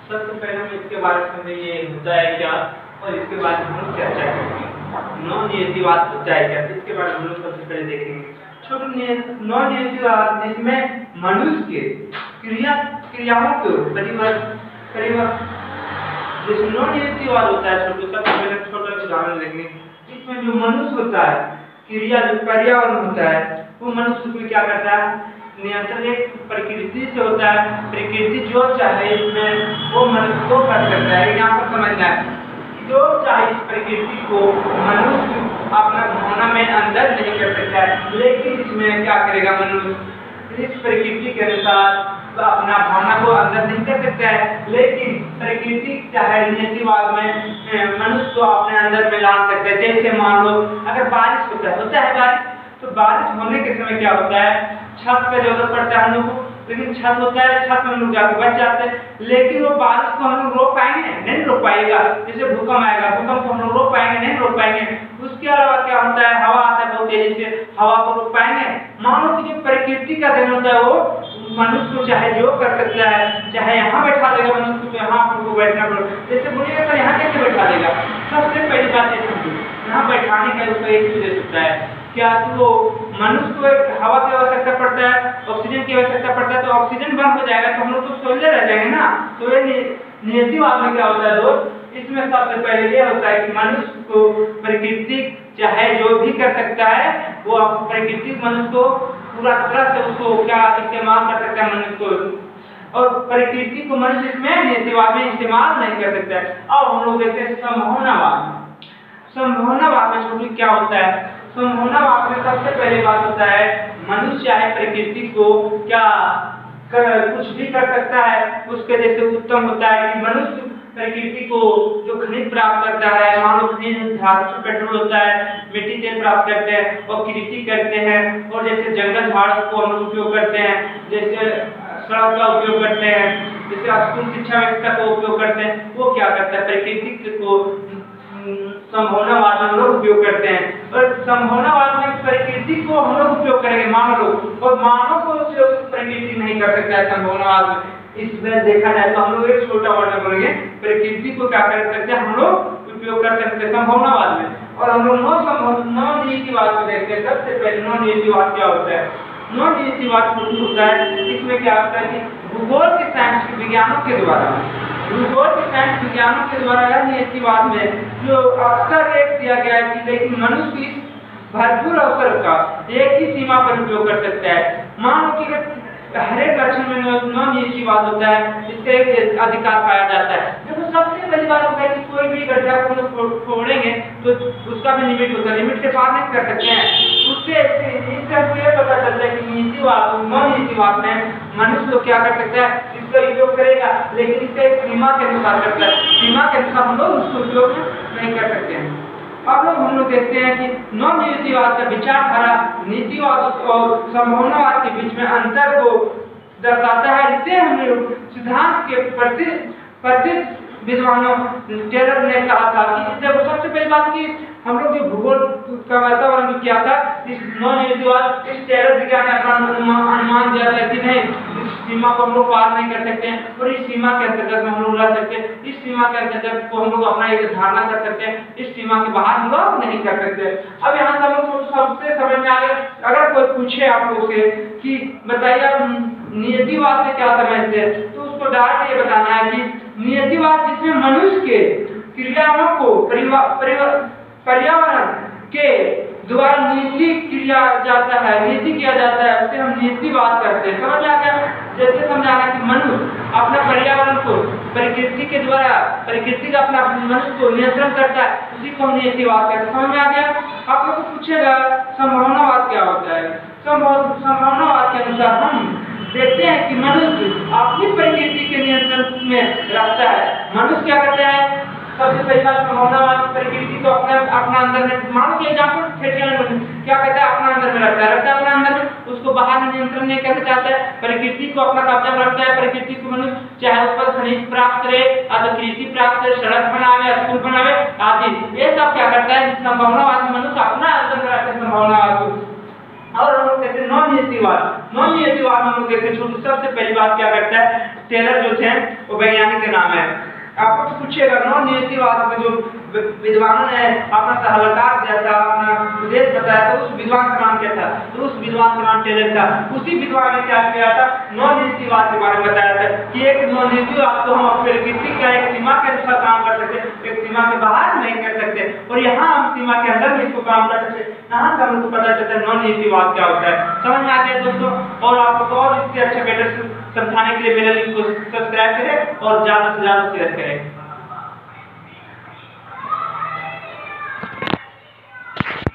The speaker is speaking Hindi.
सबसे पहले हम इसके बारे में समझेंगे होता है क्या, और इसके बाद हम लोग चर्चा करेंगे। नॉन नियतिवाद होता है क्या, इसके बारे में हम लोग सबसे पहले देखेंगे। नॉन नियतिवाद जिसमें मनुष्य के क्रियाओं को जैसे नॉन नियतिवाद होता है सबसे पहले छोटा उदाहरण लेंगे। इसमें जो मनुष्य होता है, क्रिया जो पर्यावरण होता है, वो मनुष्य को क्या करता है, नियंत्रण एक प्रकृति से होता है। प्रकृति जो चाहे इसमें वो मनुष्य को कर सकता है। यहाँ पर समझना है, जो चाहे इस प्रकृति को मनुष्य अपना भावना में अंदर नहीं कर सकता है, लेकिन इसमें क्या करेगा, मनुष्य इस प्रकृति के अनुसार अपना भावना को अंदर नहीं कर सकता है, लेकिन प्रकृति चाहे नियतिवाद में मनुष्य को अपने अंदर में ला सकता है। जैसे मान लो अगर बारिश होता है बारिश, तो बारिश होने के समय क्या होता है, छत पे जरूरत पड़ता है हम लोग को, लेकिन छत होता है, छत में हम लोग जाकर बच जाते हैं। लेकिन वो बारिश को हम लोग रोक पाएंगे, नहीं रोक पाएगा। जैसे भूकंप आएगा, भूकंप को हम लोग रोक पाएंगे, नहीं रोक पाएंगे। उसके अलावा क्या होता है, हवा आता है बहुत तेजी से, हवा को रोक पाएंगे। मान लो कि जो प्रकृति का देन होता है वो मनुष्य को चाहे जो कर सकता है, चाहे यहाँ बैठा देगा मनुष्य को, यहाँ आपको बैठना पड़ेगा। जैसे बोलिएगा तो यहाँ कैसे बैठा देगा, सबसे पहली बात ये समझिए, यहाँ बैठाने का उसका एक चीज दे सकता है क्या, तो मनुष्य को एक हवा की आवश्यकता पड़ता है, ऑक्सीजन की आवश्यकता पड़ता है। तो ऑक्सीजन बंद हो जाएगा तो हम लोग तो सोलर रह जाएंगे ना। तो ये नियतिवाद में क्या होता है दोस्त, इसमें सबसे पहले ये होता है कि मनुष्य को प्रकृति चाहे जो भी कर सकता है, वो प्रकृति मनुष्य को पूरा तरह से उसको क्या इस्तेमाल कर सकता है मनुष्य को, और प्रकृति को मनुष्य इसमें नियतिवाद में इस्तेमाल नहीं कर सकता है। अब हम लोग देखते हैं संभावनावाद। संभावनावाद में छोटी क्या होता है, संभावनावाद में सबसे पहले बात होता है मनुष्य चाहे प्रकृति को क्या कुछ भी कर सकता है। उसके जैसे उत्तम होता है कि मनुष्य प्रकृति को जो खनिज प्राप्त करता है, मान लो खनिज धातु पेट्रोल होता है, मिट्टी तेल प्राप्त करते हैं और कृषि करते हैं, और जैसे जंगल झाड़ को हम लोग उपयोग करते हैं, जैसे सड़क का उपयोग करते हैं, जैसे स्कूल शिक्षा व्यवस्था का उपयोग करते हैं, वो क्या करता है प्रकृति को संभावनावाद में हम लोग उपयोग करते हैं। और संभावनावाद में प्रकृति को हम लोग उपयोग करेंगे मानव लोग, और मानव को उपयोग प्रकृति नहीं कर सकता है संभावनावाद में। इसमें देखा जाए तो हम लोग एक छोटा वर्ड बोलेंगे, प्रकृति को क्या कर सकते हैं हम लोग उपयोग कर सकते हैं संभावनावाद में। और हम लोग नॉन नियतिवाद को देखते हैं। सबसे पहले नॉन नियतिवाद क्या होता है, नॉन नियतिवाद होता है, इसमें क्या होता है कि भूगोल के साइंस के विज्ञानों के द्वारा, भूगोल के साइंस विज्ञानों के द्वारा यह नियतिवाद में जो अक्सर एक दिया गया है कि लेकिन मनुष्य इस भरपूर अवसर का एक ही सीमा पर उपयोग कर सकता है। मान लो कि हर एक लक्षण में नॉन नियतिवाद होता है, इसका एक अधिकार पाया जाता है। देखो सबसे पहली बात होता है कि कोई भी गड्ढा को फोड़ेंगे तो उसका भी लिमिट होता है, लिमिट से पार नहीं कर सकते हैं। उससे इससे हमको ये पता चलता है कि नियतिवाद नॉन नियतिवाद में मनुष्य लोग क्या कर सकता है, इसका उपयोग करेगा, लेकिन इसका एक सीमा के अनुसार करता है। सीमा के अनुसार हम लोग उसको उपयोग नहीं कर सकते हैं। अब लोग हम लोग देखते हैं कि नॉन नियतिवाद का विचारधारा नीतिवाद और संभावनावाद के बीच में अंतर को दर्शाता है। इससे हम लोग सिद्धांत के प्रसिद्ध विद्वानों टेलर ने कहा था कि जब सबसे पहली बात की हम लोग जो भूगोल का वातावरण में किया था, इस नॉन नियतिवाद इस टेलर विज्ञान ने अपना अनुमान दिया था कि नहीं, इस सीमा को हम लोग पार नहीं कर सकते हैं, और इस सीमा के अंतर्गत हम लोग रह सकते हैं, इस सीमा के अंतर्गत को हम लोग अपना एक धारणा कर सकते हैं, इस सीमा के बाहर हम लोग नहीं कर सकते। अब यहाँ से हम लोग सबसे समझ में आ गया। अगर कोई पूछे आप लोग से कि बताइए आप नियतिवाद से क्या समझते हैं, तो उसको डायरेक्ट ये बताना है कि नियतिवाद जिसमें मनुष्य के क्रियाओं को पर्यावरण के द्वारा नीति किया जाता है, नीति किया जाता है, उसे हम नियतिवाद करते हैं। समझ आ गया? जैसे समझाना कि मनुष्य अपना पर्यावरण को प्रकृति के द्वारा, प्रकृति का अपना मनुष्य को नियंत्रण करता है, उसी को हम नियतिवाद करते हैं। समझ में आ गया? आप लोग को पूछेगा संभावनावाद क्या होता है। संभावनावाद के अनुसार हम देखते हैं कि मनुष्य अपनी प्रकृति के नियंत्रण में रहता है। मनुष्य क्या करता है, सबसे पहली बात संभावनावाद प्रकृति को अपना अंदर में, मानो कि एग्जाम्पल क्या कहता है, अपना अंदर में रखता है अपना अंदर में, उसको बाहर में नियंत्रण नहीं करना चाहता है, प्रकृति को अपना कब्जा में रखता है। प्रकृति को मनुष्य चाहे उस पर खनिज प्राप्त करे, कृषि प्राप्त करे, सड़क बनावे, स्कूल बनावे आदि, ये सब क्या करता है, संभावनावाद मनुष्य अपना अंदर में रखता है संभावनावाद को। और हम लोग कहते हैं नॉन नियतिवाद। नॉन नियतिवाद हम लोग देखते हैं, सबसे पहली बात क्या करता है, टेलर जो थे वो वैज्ञानिक के नाम है। आपको तो पूछिएगा नॉन नियतिवाद में जो विद्वानों ने अपना सलाहकार दिया था, अपना उपदेश बताया था, उस विद्वान का नाम क्या था, तो उस विद्वान का नाम टेलर था। उसी विद्वान ने क्या किया था, नॉन नियतिवाद के बारे में बताया था कि एक नॉन नियतिवाद तो हम प्रकृति का एक सीमा के अनुसार काम कर सकते, एक सीमा के बाहर नहीं कर सकते, और यहाँ हम सीमा के अंदर भी इसको काम कर सकते। यहाँ से हमको पता चलता है नॉन नियतिवाद क्या होता है। समझ में आ गया दोस्तों? और आपको और इससे अच्छा बेटर समझाने के लिए मेरे लिंक को सब्सक्राइब करें और ज़्यादा से ज़्यादा शेयर करें।